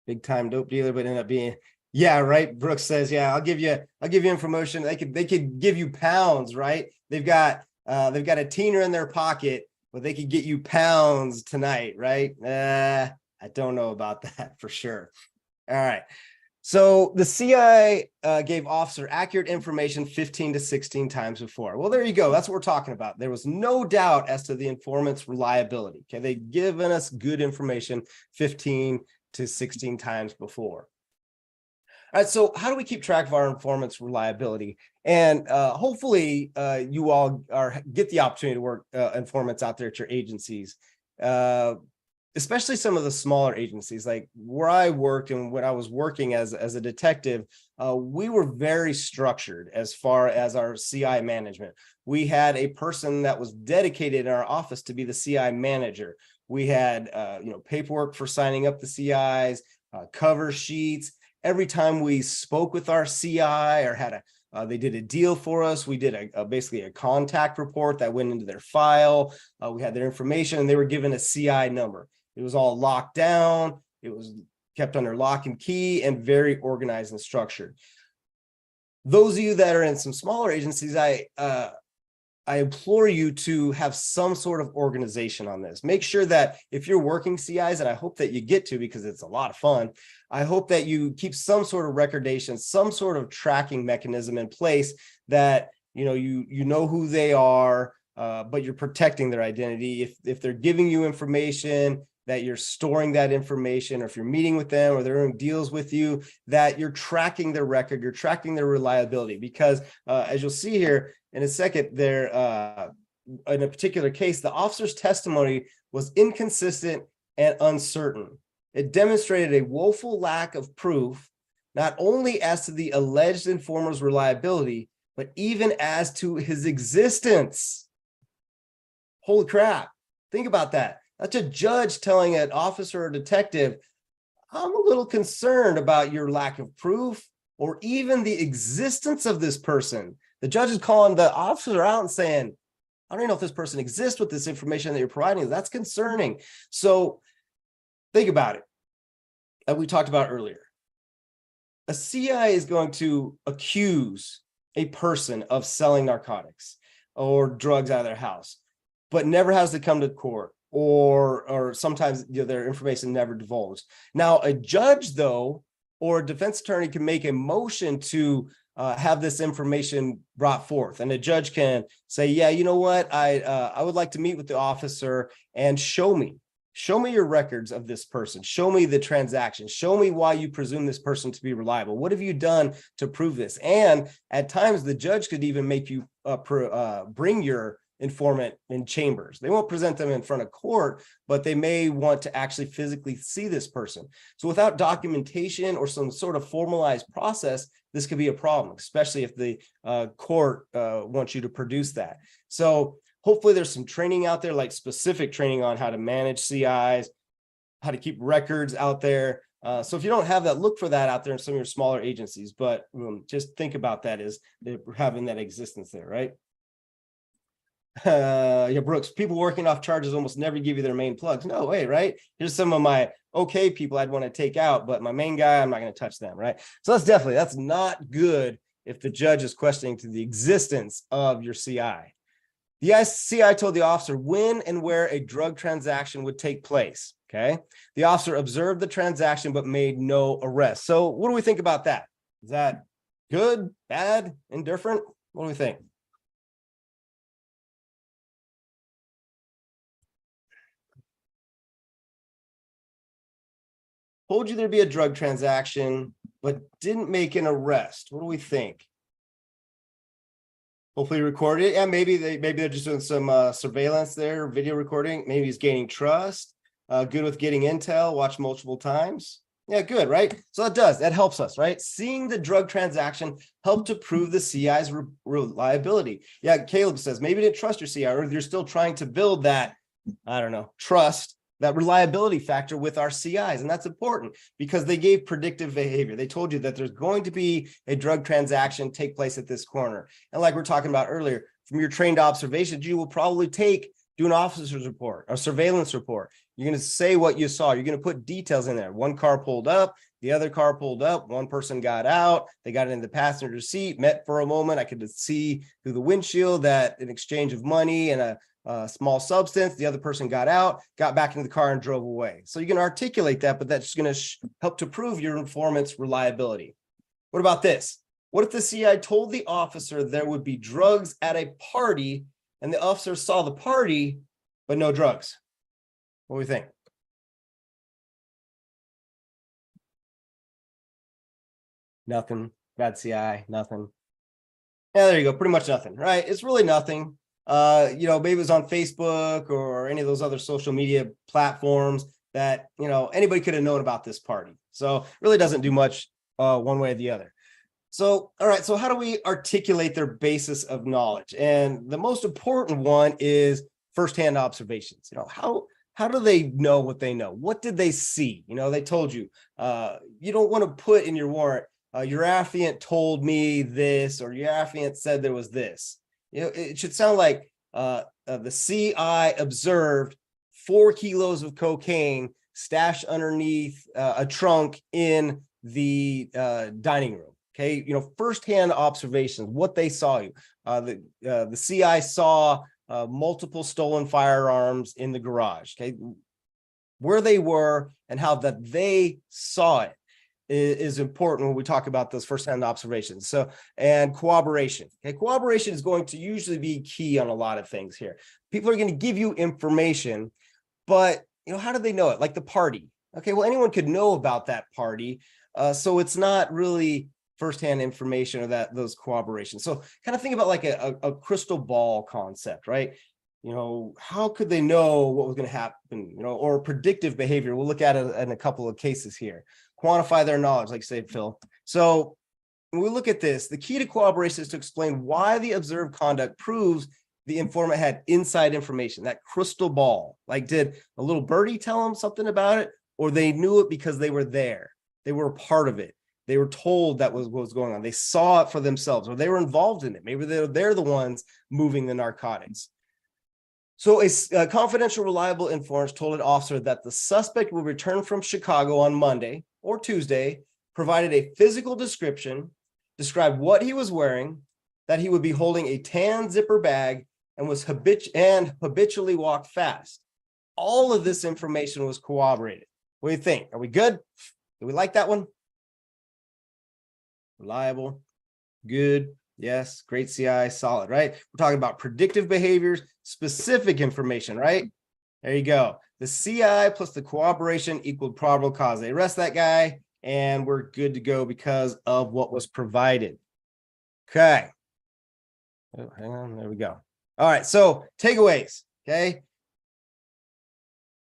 Big time dope dealer, but end up being, yeah, right. Brooks says, yeah, I'll give you information. They could give you pounds, right? They've got a teener in their pocket, but they could get you pounds tonight, right? I don't know about that for sure. All right. So the CI gave officer accurate information 15 to 16 times before. Well, there you go. That's what we're talking about. There was no doubt as to the informant's reliability. Okay, they've given us good information 15 to 16 times before. All right, so how do we keep track of our informant's reliability? And hopefully you all get the opportunity to work informants out there at your agencies. Especially some of the smaller agencies, like where I worked and when I was working as a detective, we were very structured as far as our CI management. We had a person that was dedicated in our office to be the CI manager. We had, paperwork for signing up the CIs, cover sheets. Every time we spoke with our CI or had They did a deal for us. We did basically a contact report that went into their file. We had their information, and they were given a CI number. It was all locked down. It was kept under lock and key and very organized and structured. Those of you that are in some smaller agencies, I implore you to have some sort of organization on this. Make sure that if you're working CIs, and I hope that you get to, because it's a lot of fun, I hope that you keep some sort of recordation, some sort of tracking mechanism in place that you know who they are, but you're protecting their identity. If they're giving you information, that you're storing that information, or if you're meeting with them or they're doing deals with you, that you're tracking their record, you're tracking their reliability. Because as you'll see here in a second, there in a particular case, the officer's testimony was inconsistent and uncertain. It demonstrated a woeful lack of proof, not only as to the alleged informer's reliability, but even as to his existence. Holy crap. Think about that. That's a judge telling an officer or detective, I'm a little concerned about your lack of proof or even the existence of this person. The judge is calling the officer out and saying, I don't even know if this person exists with this information that you're providing. That's concerning. So think about it. As we talked about earlier, a CI is going to accuse a person of selling narcotics or drugs out of their house, but never has to come to court, or sometimes their information never divulged. Now, a judge, though, or a defense attorney can make a motion to have this information brought forth, and a judge can say, yeah, you know what, I would like to meet with the officer and show me your records of this person, show me the transaction, show me why you presume this person to be reliable. What have you done to prove this? And at times the judge could even make you bring your informant in chambers. They won't present them in front of court, but they may want to actually physically see this person. So without documentation or some sort of formalized process, this could be a problem, especially if the court wants you to produce that. So hopefully there's some training out there, like specific training on how to manage CIs, how to keep records out there. So if you don't have that, look for that out there in some of your smaller agencies, but just think about that as having that existence there, right? Yeah, Brooks, people working off charges almost never give you their main plugs. No way, right? Here's some of my okay people I'd want to take out, but my main guy, I'm not going to touch them, right? So that's not good if the judge is questioning to the existence of your CI. The CI told the officer when and where a drug transaction would take place, okay? The officer observed the transaction but made no arrest. So what do we think about that? Is that good, bad, indifferent? What do we think? Told you there'd be a drug transaction, but didn't make an arrest. What do we think? Hopefully recorded it. Yeah, maybe they're just doing some surveillance there, video recording. Maybe he's gaining trust. Good with getting intel, watch multiple times. Yeah, good, right? So that helps us, right? Seeing the drug transaction helped to prove the CI's reliability. Yeah, Caleb says maybe didn't trust your CI, or you're still trying to build that, I don't know, trust, that reliability factor with our CIs. And that's important because they gave predictive behavior. They told you that there's going to be a drug transaction take place at this corner. And like we're talking about earlier, from your trained observations, you will probably do an officer's report, a surveillance report. You're going to say what you saw. You're going to put details in there. One car pulled up, the other car pulled up, one person got out, they got in the passenger seat, met for a moment. I could see through the windshield that in exchange of money and a small substance, the other person got out, got back into the car and drove away. So you can articulate that, but that's going to help to prove your informant's reliability. What about this? What if the CI told the officer there would be drugs at a party and the officer saw the party, but no drugs? What do we think? Nothing. Bad CI, nothing. Yeah, there you go. Pretty much nothing, right? It's really nothing. Maybe it was on Facebook or any of those other social media platforms that, anybody could have known about this party. So really doesn't do much one way or the other. So, all right. So how do we articulate their basis of knowledge? And the most important one is firsthand observations. How do they know what they know? What did they see? They told you, you don't want to put in your warrant, your affiant told me this, or your affiant said there was this. It should sound like the CI observed 4 kilos of cocaine stashed underneath a trunk in the dining room. Okay, firsthand observations, what they saw. The CI saw multiple stolen firearms in the garage. Okay, where they were and how that they saw it is important when we talk about those firsthand observations. So, and corroboration. Okay, corroboration is going to usually be key on a lot of things here. People are going to give you information, but how do they know it? Like the party. Okay, well, anyone could know about that party, so it's not really firsthand information or those corroborations. So, kind of think about like a crystal ball concept, right? How could they know what was going to happen? Or predictive behavior. We'll look at it in a couple of cases here. Quantify their knowledge, like you say, Phil. So when we look at this, the key to corroboration is to explain why the observed conduct proves the informant had inside information, that crystal ball. Like, did a little birdie tell them something about it, or they knew it because they were there? They were a part of it. They were told that was what was going on. They saw it for themselves, or they were involved in it. Maybe they're the ones moving the narcotics. So a confidential, reliable informant told an officer that the suspect will return from Chicago on Monday or Tuesday, provided a physical description, described what he was wearing, that he would be holding a tan zipper bag, and was habitually walked fast. All of this information was corroborated. What do you think? Are we good? Do we like that one? Reliable, good. Yes, great CI, solid, right? We're talking about predictive behaviors, specific information, right? There you go. The CI plus the corroboration equaled probable cause. They arrest that guy, and we're good to go because of what was provided. Okay. Oh, hang on, there we go. All right, so takeaways, okay?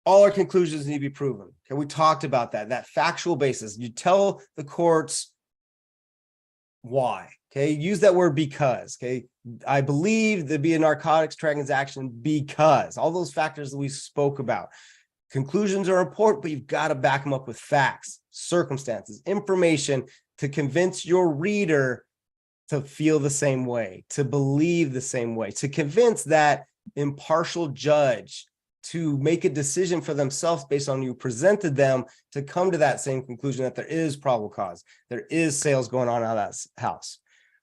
All our conclusions need to be proven. Okay, we talked about that factual basis. You tell the courts why. Okay, use that word because. Okay, I believe there'd be a narcotics transaction because all those factors that we spoke about. Conclusions are important, but you've got to back them up with facts, circumstances, information to convince your reader to feel the same way, to believe the same way, to convince that impartial judge to make a decision for themselves based on you presented them to come to that same conclusion that there is probable cause, there is sales going on out of that house.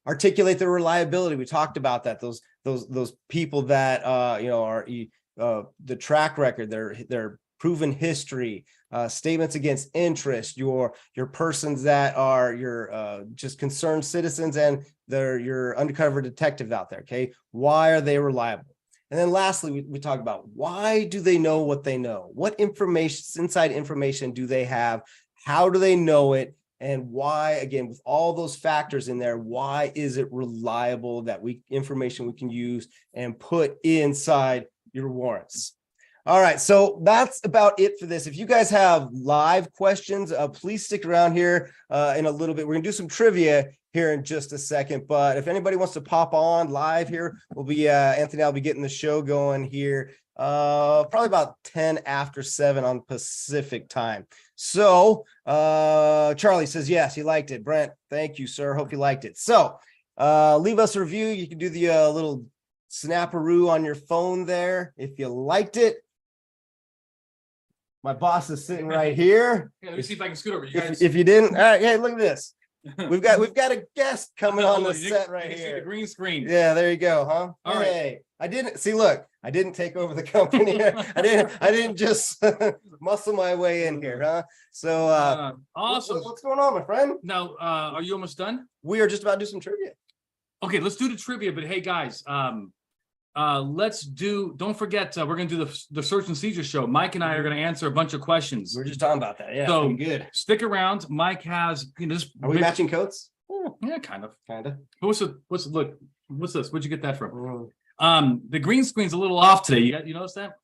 Articulate the reliability. We talked about that. Those people that are the track record, their proven history, statements against interest, your persons that are your just concerned citizens, and your undercover detectives out there. Okay, why are they reliable? And then lastly, we talk about why do they know what they know? What information, inside information do they have? How do they know it? And why, again, with all those factors in there, why is it reliable that information we can use and put inside your warrants? All right, so that's about it for this. If you guys have live questions, please stick around here in a little bit. We're gonna do some trivia here in just a second, but if anybody wants to pop on live here, we'll be Anthony, I'll be getting the show going here probably about 10 after 7 on Pacific time. So Charlie says yes, he liked it. Brent, thank you, sir. Hope you liked it. So leave us a review. You can do the little snapperoo on your phone there if you liked it. My boss is sitting right here. Yeah, let me see if I can scoot over. You guys. If you didn't, all right, hey, look at this. We've got a guest coming on the set right here. here. The green screen. Yeah, there you go, huh? All hey, right. I didn't see. Look, I didn't take over the company. I didn't just muscle my way in here, huh? So awesome. What's going on, my friend? Now, are you almost done? We are just about to do some trivia. Okay, let's do the trivia. But hey, guys, let's do. Don't forget, we're gonna do the search and seizure show. Mike and I are gonna answer a bunch of questions. We're just talking about that. Yeah. So good. Stick around. Mike has. Are we matching coats? Yeah, kind of. Kind of. What's this? Where'd you get that from? The green screen's a little off today. You notice that?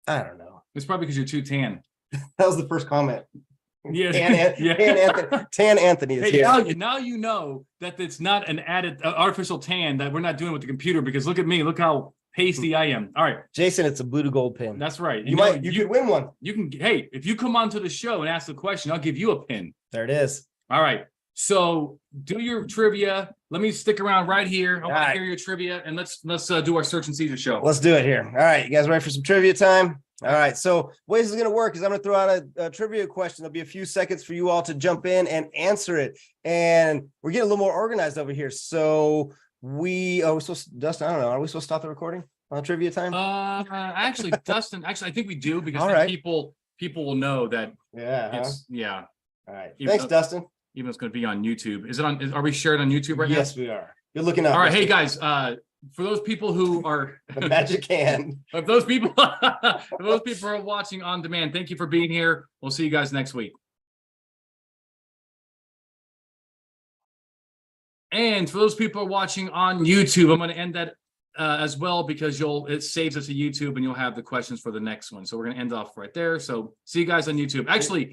I don't know. It's probably because you're too tan. That was the first comment. Yeah, Tan Anthony is here. Now you know that it's not an added artificial tan that we're not doing with the computer, because look at me, look how pasty I am. All right, Jason, it's a blue to gold pin. That's right. You could win one. You can. Hey, if you come onto the show and ask the question, I'll give you a pin. There it is. All right. So do your trivia. Let me stick around right here. I want All to right. hear your trivia, and let's do our Search and Seizure show. Let's do it here. All right, you guys ready for some trivia time? All right, so ways it's going to work is I'm going to throw out a trivia question. There'll be a few seconds for you all to jump in and answer it. And we're getting a little more organized over here. So we supposed to, Dustin, I don't know. Are we supposed to stop the recording on trivia time? Actually, Dustin, I think we do, because All then right. people will know that Yeah. it's, yeah, All right. Even Thanks, though- Dustin. even though it's going to be on YouTube. Is it on, are we shared on YouTube right Yes, we are. You're looking up. now? All right. Hey Dustin. guys, for those people who are, The magic hand. if those people, if those people are watching on demand, thank you for being here. We'll see you guys next week. And for those people who are watching on YouTube, I'm going to end that as well, because it saves us to YouTube, and you'll have the questions for the next one. So we're going to end off right there. So see you guys on YouTube. Actually,